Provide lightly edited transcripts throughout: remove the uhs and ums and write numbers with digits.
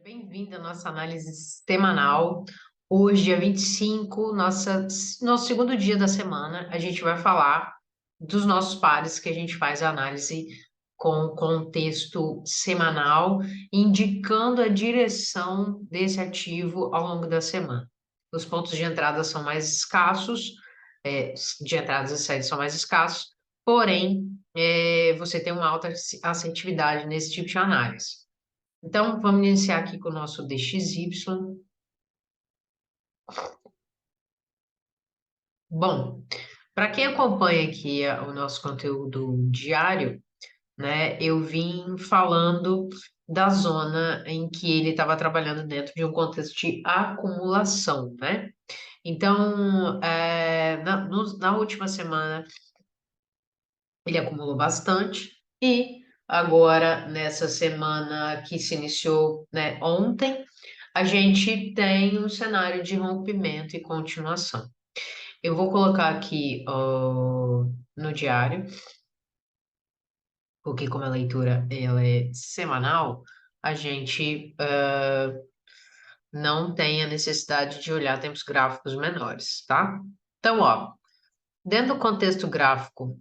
Bem-vindo à nossa análise semanal. Hoje, dia 25, nosso segundo dia da semana, a gente vai falar dos nossos pares que a gente faz a análise com contexto semanal, indicando a direção desse ativo ao longo da semana. Os pontos de entrada são mais escassos, de entradas e saídas são mais escassos, porém, você tem uma alta assertividade nesse tipo de análise. Então, vamos iniciar aqui com o nosso DXY. Bom, para quem acompanha aqui o nosso conteúdo diário, né, eu vim falando da zona em que ele estava trabalhando dentro de um contexto de acumulação, né? Então, na última semana, ele acumulou bastante e agora, nessa semana que se iniciou, né, ontem, a gente tem um cenário de rompimento e continuação. Eu vou colocar aqui no diário, porque como a leitura ela é semanal, a gente não tem a necessidade de olhar tempos gráficos menores, tá? Então, ó, dentro do contexto gráfico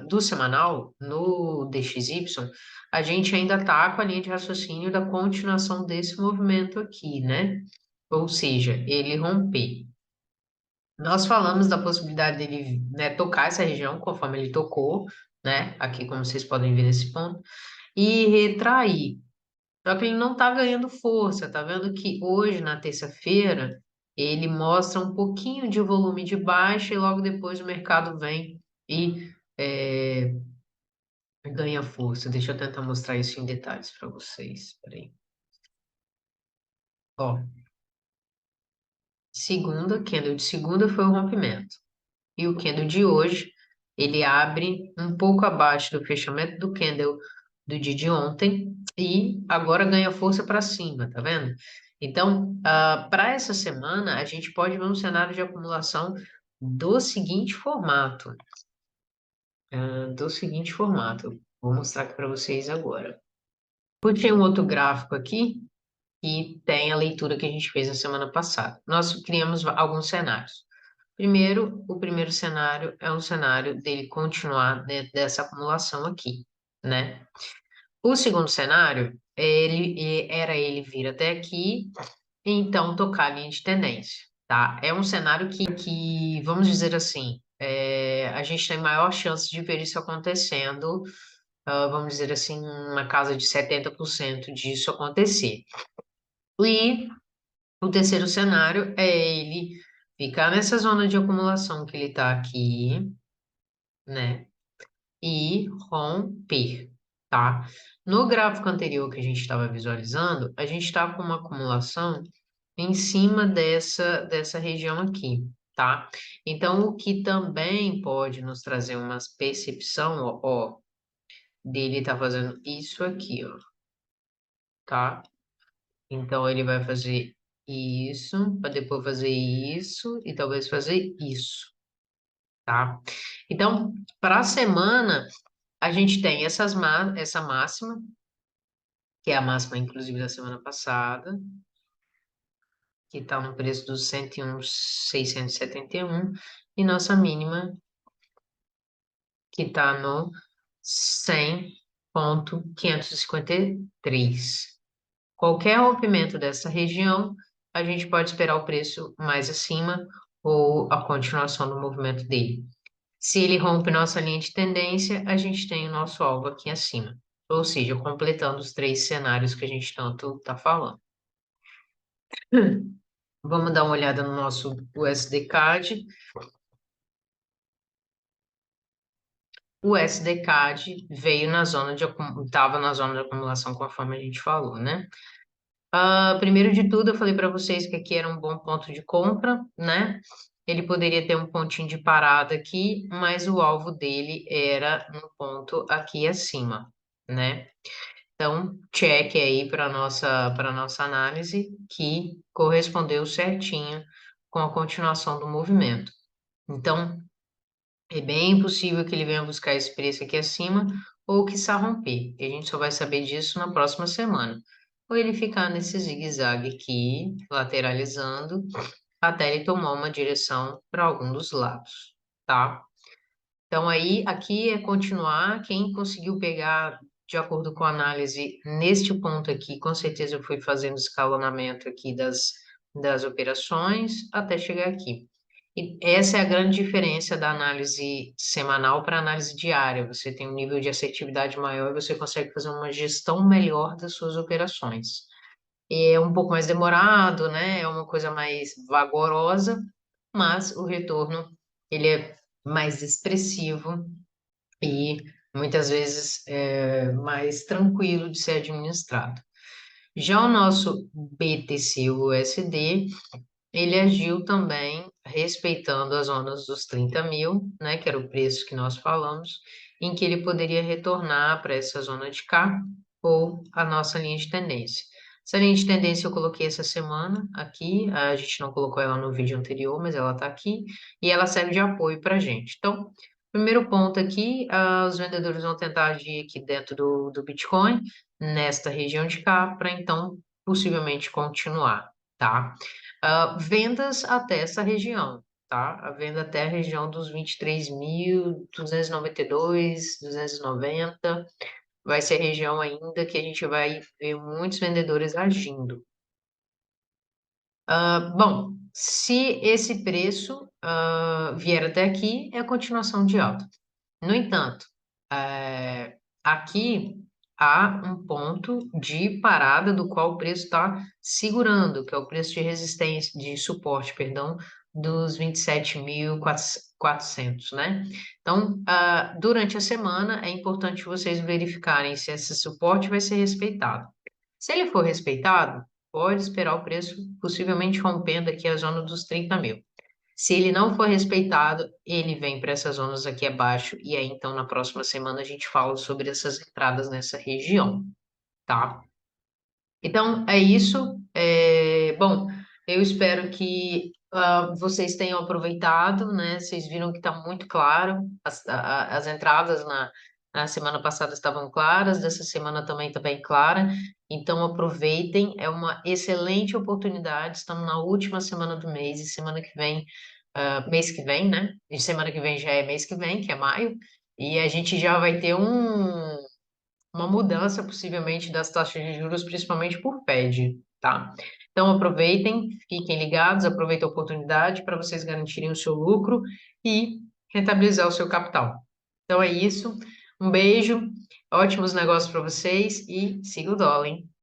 do semanal, no DXY, a gente ainda está com a linha de raciocínio da continuação desse movimento aqui, né? Ou seja, ele romper. Nós falamos da possibilidade dele, né, tocar essa região conforme ele tocou, né? Aqui, como vocês podem ver nesse ponto, e retrair. Só que ele não está ganhando força, tá vendo que hoje, na terça-feira, ele mostra um pouquinho de volume de baixa e logo depois o mercado vem e ganha força. Deixa eu tentar mostrar isso em detalhes para vocês. Peraí. Ó, segunda, candle de segunda foi o rompimento. E o candle de hoje, ele abre um pouco abaixo do fechamento do candle do dia de ontem e agora ganha força para cima, tá vendo? Então, para essa semana, a gente pode ver um cenário de acumulação do seguinte formato. Vou mostrar aqui para vocês agora. Puxei um outro gráfico aqui que tem a leitura que a gente fez na semana passada. Nós criamos alguns cenários. Primeiro, o primeiro cenário é um cenário dele continuar dentro dessa acumulação aqui, né? O segundo cenário, era ele vir até aqui e então tocar a linha de tendência, tá? É um cenário que vamos dizer assim, a gente tem maior chance de ver isso acontecendo, vamos dizer assim, uma casa de 70% disso acontecer. E o terceiro cenário é ele ficar nessa zona de acumulação que ele está aqui, né? E romper, tá? No gráfico anterior que a gente estava visualizando, a gente está com uma acumulação em cima dessa região aqui, tá? Então, o que também pode nos trazer uma percepção, dele tá fazendo isso aqui, ó, tá? Então, ele vai fazer isso, para depois fazer isso e talvez fazer isso, tá? Então, para a semana, a gente tem essa máxima, que é a máxima, inclusive, da semana passada, que está no preço dos 101.671, e nossa mínima, que está no 100.553. Qualquer rompimento dessa região, a gente pode esperar o preço mais acima ou a continuação do movimento dele. Se ele rompe nossa linha de tendência, a gente tem o nosso alvo aqui acima. Ou seja, completando os três cenários que a gente tanto está falando. Vamos dar uma olhada no nosso USD-CAD. O USD-CAD veio na zona estava na zona de acumulação conforme a gente falou, né? Primeiro de tudo, eu falei para vocês que aqui era um bom ponto de compra, né? Ele poderia ter um pontinho de parada aqui, mas o alvo dele era no ponto aqui acima, né? Então, check aí para nossa análise que correspondeu certinho com a continuação do movimento. Então, é bem possível que ele venha buscar esse preço aqui acima ou que romper. E a gente só vai saber disso na próxima semana. ou ele ficar nesse zigue-zague aqui, lateralizando, até ele tomar uma direção para algum dos lados, tá? Então, aí, aqui é continuar. Quem conseguiu pegar, de acordo com a análise, neste ponto aqui, com certeza eu fui fazendo escalonamento aqui das operações até chegar aqui. E essa é a grande diferença da análise semanal para a análise diária. Você tem um nível de assertividade maior e você consegue fazer uma gestão melhor das suas operações. E é um pouco mais demorado, né? É uma coisa mais vagarosa, mas o retorno ele é mais expressivo e muitas vezes é mais tranquilo de ser administrado. Já o nosso BTC-USD, ele agiu também respeitando as zonas dos 30.000, né, que era o preço que nós falamos, em que ele poderia retornar para essa zona de cá ou a nossa linha de tendência. Essa linha de tendência eu coloquei essa semana aqui, a gente não colocou ela no vídeo anterior, mas ela está aqui, e ela serve de apoio para a gente. Então, primeiro ponto aqui, os vendedores vão tentar agir aqui dentro do Bitcoin, nesta região de cá, para então possivelmente continuar, tá? Vendas até essa região, tá? A venda até a região dos 23.292, 290, vai ser a região ainda que a gente vai ver muitos vendedores agindo. Bom, se esse preço vier até aqui, é a continuação de alta. No entanto, aqui há um ponto de parada do qual o preço está segurando, que é o preço de resistência, de suporte, perdão, dos 27.400, né? Então, durante a semana é importante vocês verificarem se esse suporte vai ser respeitado. Se ele for respeitado, pode esperar o preço possivelmente rompendo aqui a zona dos 30.000. Se ele não for respeitado, ele vem para essas zonas aqui abaixo, e aí então na próxima semana a gente fala sobre essas entradas nessa região, tá? Então é isso. Bom, eu espero que vocês tenham aproveitado, né? Vocês viram que está muito claro, as entradas na semana passada estavam claras, dessa semana também está bem clara. Então aproveitem, é uma excelente oportunidade. Estamos na última semana do mês e semana que vem mês que vem, né? E semana que vem já é mês que vem, que é maio, e a gente já vai ter uma mudança possivelmente das taxas de juros, principalmente por Fed, tá? Então aproveitem, fiquem ligados, aproveitem a oportunidade para vocês garantirem o seu lucro e rentabilizar o seu capital. Então é isso, um beijo, ótimos negócios para vocês e siga o dólar, hein?